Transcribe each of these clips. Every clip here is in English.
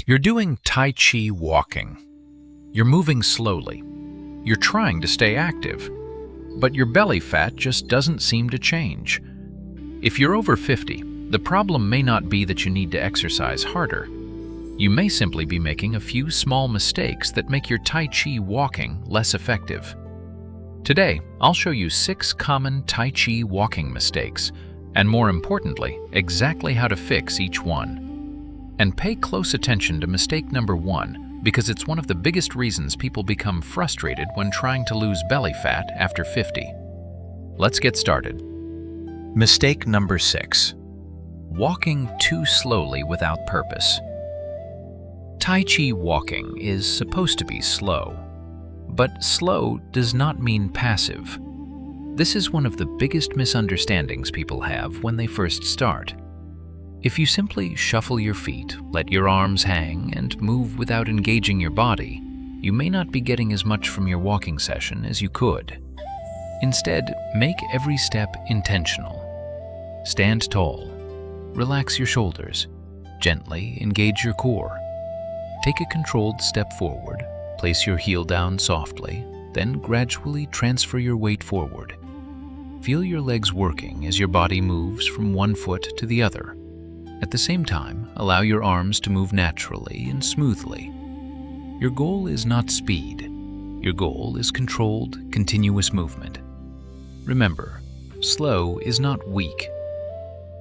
You're doing Tai Chi Walking. You're moving slowly. You're trying to stay active, but your belly fat just doesn't seem to change. If you're over 50, the problem may not be that you need to exercise harder. You may simply be making a few small mistakes that make your Tai Chi walking less effective. Today, I'll show you 6 common Tai Chi walking mistakes, and more importantly, exactly how to fix each one. And pay close attention to mistake number 1, because it's one of the biggest reasons people become frustrated when trying to lose belly fat after 50. Let's get started. Mistake number 6. Walking too slowly without purpose. Tai Chi walking is supposed to be slow, but slow does not mean passive. This is one of the biggest misunderstandings people have when they first start. If you simply shuffle your feet, let your arms hang, and move without engaging your body, you may not be getting as much from your walking session as you could. Instead, make every step intentional. Stand tall. Relax your shoulders. Gently engage your core. Take a controlled step forward. Place your heel down softly, then gradually transfer your weight forward. Feel your legs working as your body moves from one foot to the other. At the same time, allow your arms to move naturally and smoothly. Your goal is not speed. Your goal is controlled, continuous movement. Remember, slow is not weak.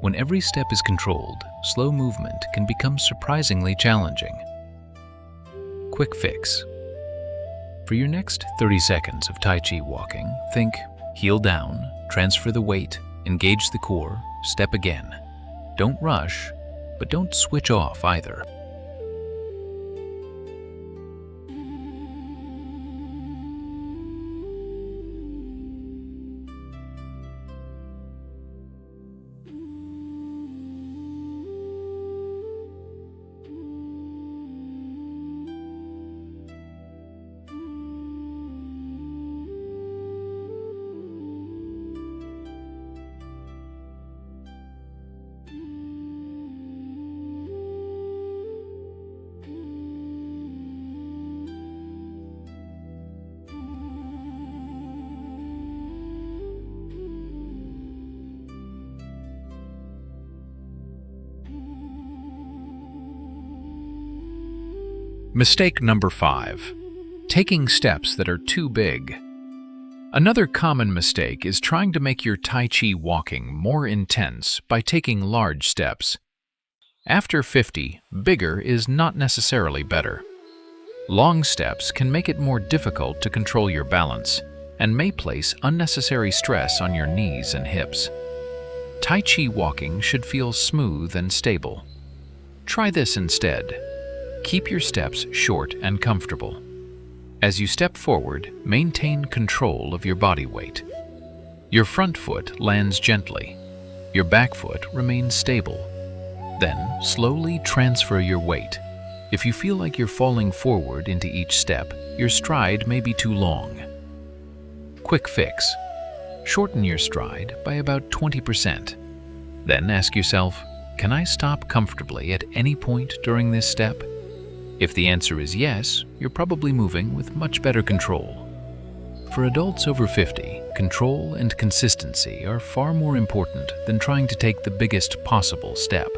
When every step is controlled, slow movement can become surprisingly challenging. Quick fix. For your next 30 seconds of Tai Chi walking, think heel down, transfer the weight, engage the core, step again. Don't rush, but don't switch off either. Mistake number 5. Taking steps that are too big. Another common mistake is trying to make your Tai Chi walking more intense by taking large steps. After 50, bigger is not necessarily better. Long steps can make it more difficult to control your balance and may place unnecessary stress on your knees and hips. Tai Chi walking should feel smooth and stable. Try this instead. Keep your steps short and comfortable. As you step forward, maintain control of your body weight. Your front foot lands gently. Your back foot remains stable. Then, slowly transfer your weight. If you feel like you're falling forward into each step, your stride may be too long. Quick fix. Shorten your stride by about 20%. Then ask yourself, can I stop comfortably at any point during this step? If the answer is yes, you're probably moving with much better control. For adults over 50, control and consistency are far more important than trying to take the biggest possible step.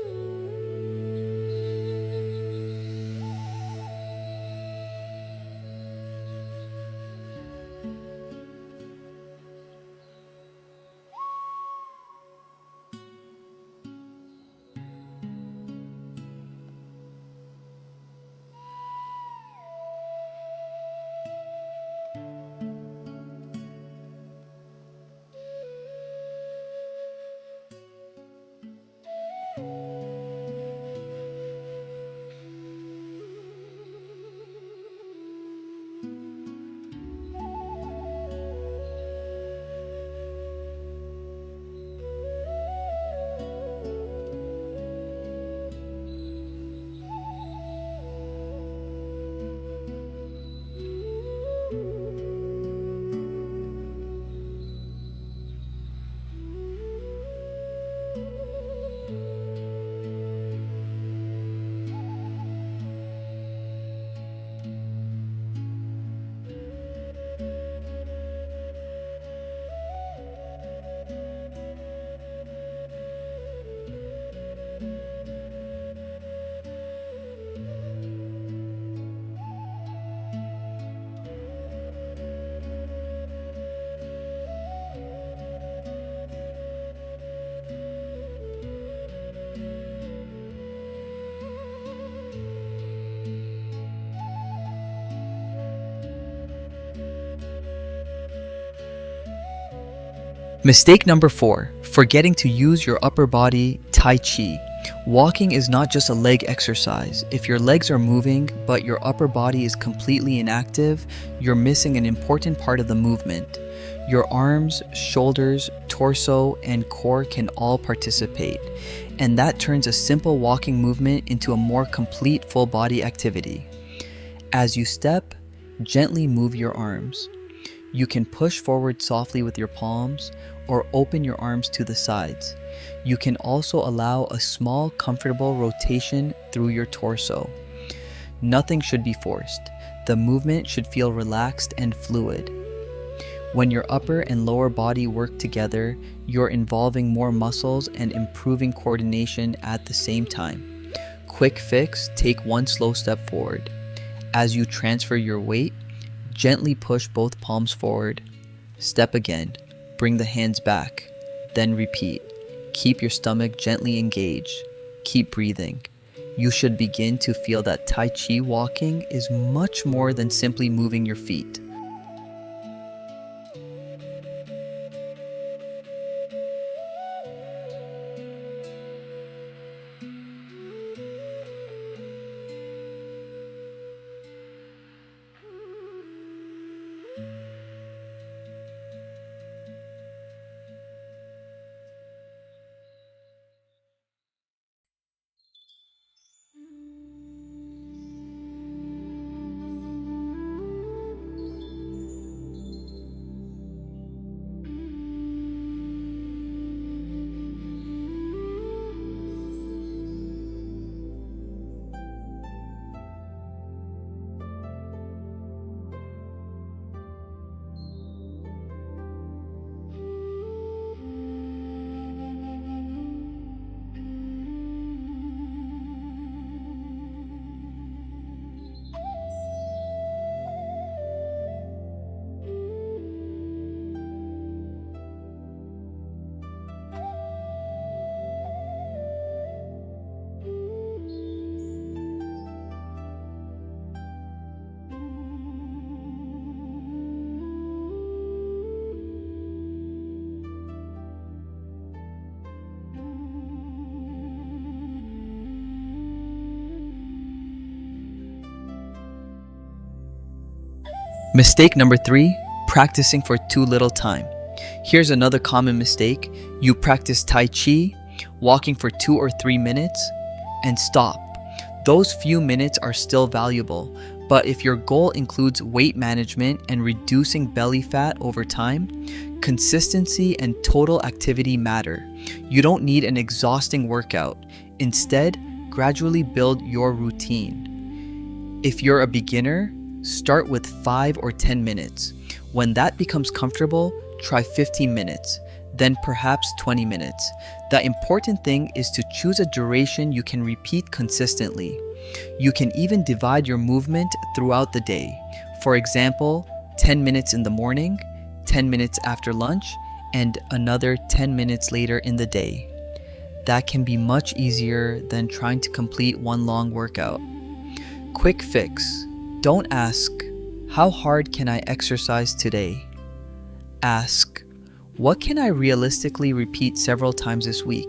Mistake number 4, forgetting to use your upper body Tai Chi. Walking is not just a leg exercise. If your legs are moving, but your upper body is completely inactive, you're missing an important part of the movement. Your arms, shoulders, torso, and core can all participate, and that turns a simple walking movement into a more complete full body activity. As you step, gently move your arms. You can push forward softly with your palms or open your arms to the sides. You can also allow a small, comfortable rotation through your torso. Nothing should be forced. The movement should feel relaxed and fluid. When your upper and lower body work together, you're involving more muscles and improving coordination at the same time. Quick fix, take one slow step forward. As you transfer your weight, gently push both palms forward. Step again. Bring the hands back. Then repeat. Keep your stomach gently engaged. Keep breathing. You should begin to feel that Tai Chi walking is much more than simply moving your feet. Mistake number 3, practicing for too little time. Here's another common mistake. You practice Tai Chi, walking for 2 or 3 minutes, and stop. Those few minutes are still valuable, but if your goal includes weight management and reducing belly fat over time, consistency and total activity matter. You don't need an exhausting workout. Instead, gradually build your routine. If you're a beginner, start with 5 or 10 minutes. When that becomes comfortable, try 15 minutes, then perhaps 20 minutes. The important thing is to choose a duration you can repeat consistently. You can even divide your movement throughout the day. For example, 10 minutes in the morning, 10 minutes after lunch, and another 10 minutes later in the day. That can be much easier than trying to complete one long workout. Quick fix. Don't ask, how hard can I exercise today? Ask, what can I realistically repeat several times this week?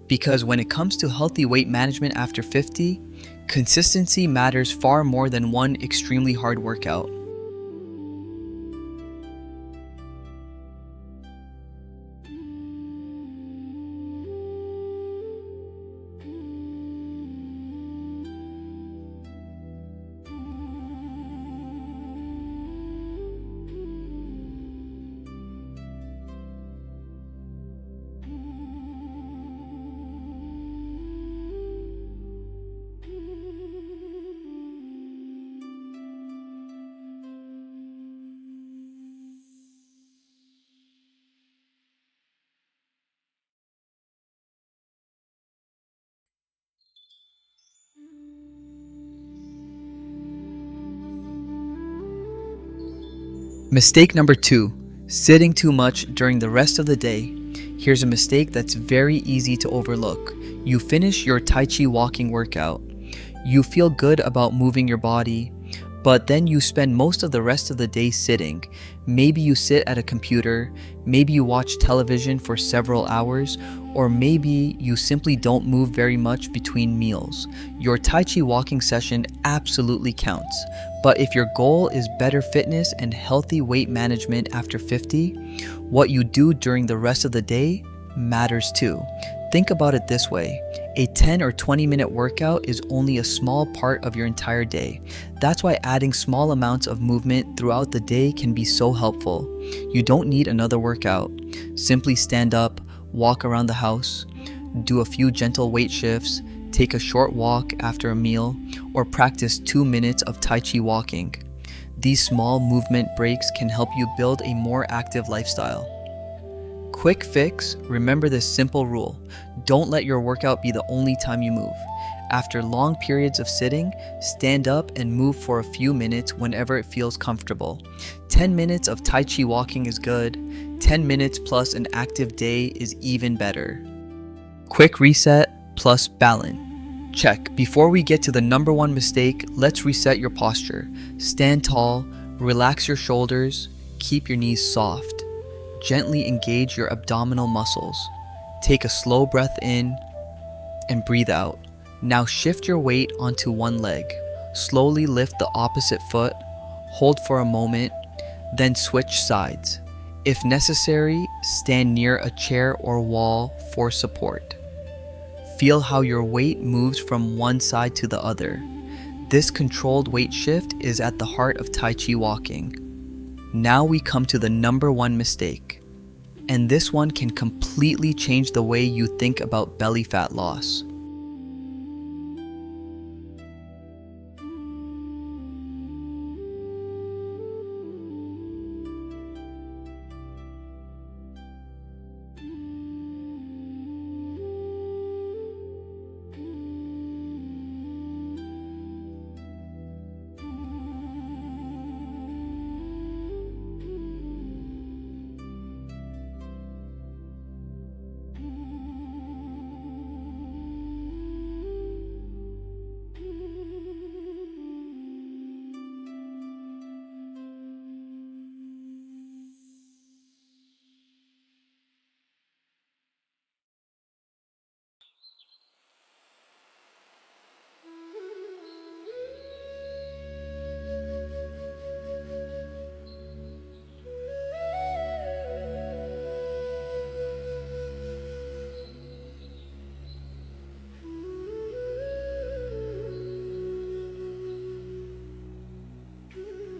Because when it comes to healthy weight management after 50, consistency matters far more than one extremely hard workout. Mistake number 2, sitting too much during the rest of the day. Here's a mistake that's very easy to overlook. You finish your Tai Chi walking workout. You feel good about moving your body, but then you spend most of the rest of the day sitting. Maybe you sit at a computer, maybe you watch television for several hours, or maybe you simply don't move very much between meals. Your Tai Chi walking session absolutely counts. But if your goal is better fitness and healthy weight management after 50, what you do during the rest of the day matters too. Think about it this way. A 10 or 20 minute workout is only a small part of your entire day. That's why adding small amounts of movement throughout the day can be so helpful. You don't need another workout. Simply stand up, walk around the house, do a few gentle weight shifts, take a short walk after a meal, or practice 2 minutes of Tai Chi walking. These small movement breaks can help you build a more active lifestyle. Quick fix, remember this simple rule. Don't let your workout be the only time you move. After long periods of sitting, stand up and move for a few minutes whenever it feels comfortable. 10 minutes of Tai Chi walking is good. 10 minutes plus an active day is even better. Quick reset plus balance. Check. Before we get to the number one mistake, let's reset your posture. Stand tall, relax your shoulders, keep your knees soft. Gently engage your abdominal muscles. Take a slow breath in and breathe out. Now shift your weight onto one leg. Slowly lift the opposite foot. Hold for a moment, then switch sides. If necessary, stand near a chair or wall for support. Feel how your weight moves from one side to the other. This controlled weight shift is at the heart of Tai Chi walking. Now we come to the number one mistake. And this one can completely change the way you think about belly fat loss.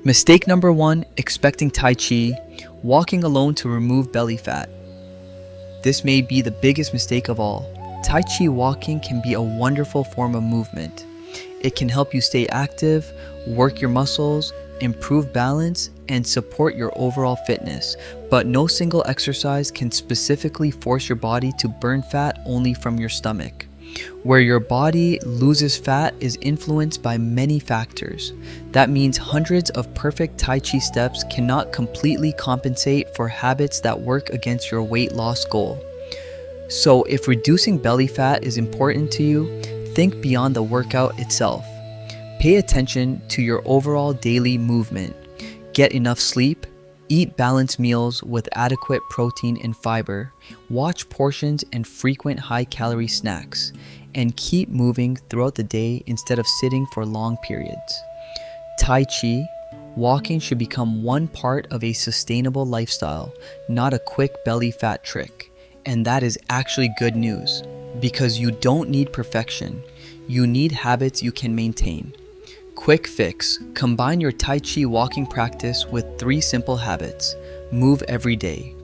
Mistake number one, expecting Tai Chi, walking alone to remove belly fat. This may be the biggest mistake of all. Tai Chi walking can be a wonderful form of movement. It can help you stay active, work your muscles, improve balance, and support your overall fitness. But no single exercise can specifically force your body to burn fat only from your stomach. Where your body loses fat is influenced by many factors. That means hundreds of perfect Tai Chi steps cannot completely compensate for habits that work against your weight loss goal. So if reducing belly fat is important to you, think beyond the workout itself. Pay attention to your overall daily movement. Get enough sleep. Eat balanced meals with adequate protein and fiber. Watch portions and frequent high-calorie snacks. And keep moving throughout the day instead of sitting for long periods. Tai Chi, walking should become one part of a sustainable lifestyle, not a quick belly fat trick. And that is actually good news, because you don't need perfection. You need habits you can maintain. Quick fix: combine your Tai Chi walking practice with 3 simple habits. Move every day.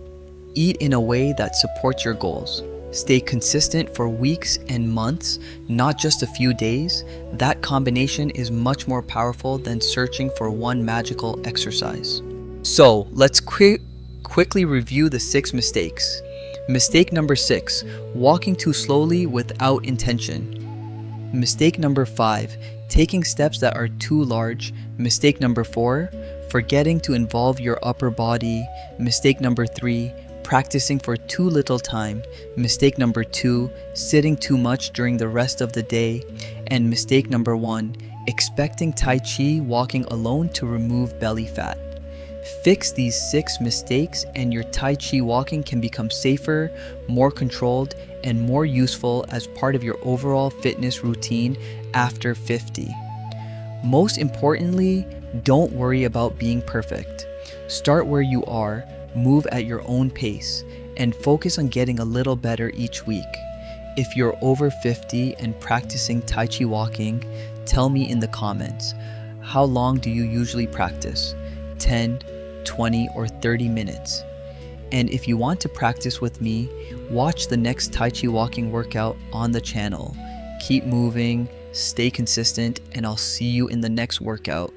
Eat in a way that supports your goals. Stay consistent for weeks and months, not just a few days. That combination is much more powerful than searching for one magical exercise. So let's quickly review the 6 mistakes. Mistake number 6, walking too slowly without intention. Mistake number 5, taking steps that are too large. Mistake number 4, forgetting to involve your upper body. Mistake number 3, practicing for too little time. Mistake number 2, sitting too much during the rest of the day. And mistake number 1, expecting Tai Chi walking alone to remove belly fat. Fix these 6 mistakes and your Tai Chi walking can become safer, more controlled, and more useful as part of your overall fitness routine after 50. Most importantly, don't worry about being perfect. Start where you are, move at your own pace, and focus on getting a little better each week. If you're over 50 and practicing Tai Chi walking, tell me in the comments. How long do you usually practice? 10, 20, or 30 minutes? And if you want to practice with me, watch the next Tai Chi walking workout on the channel. Keep moving, stay consistent, and I'll see you in the next workout.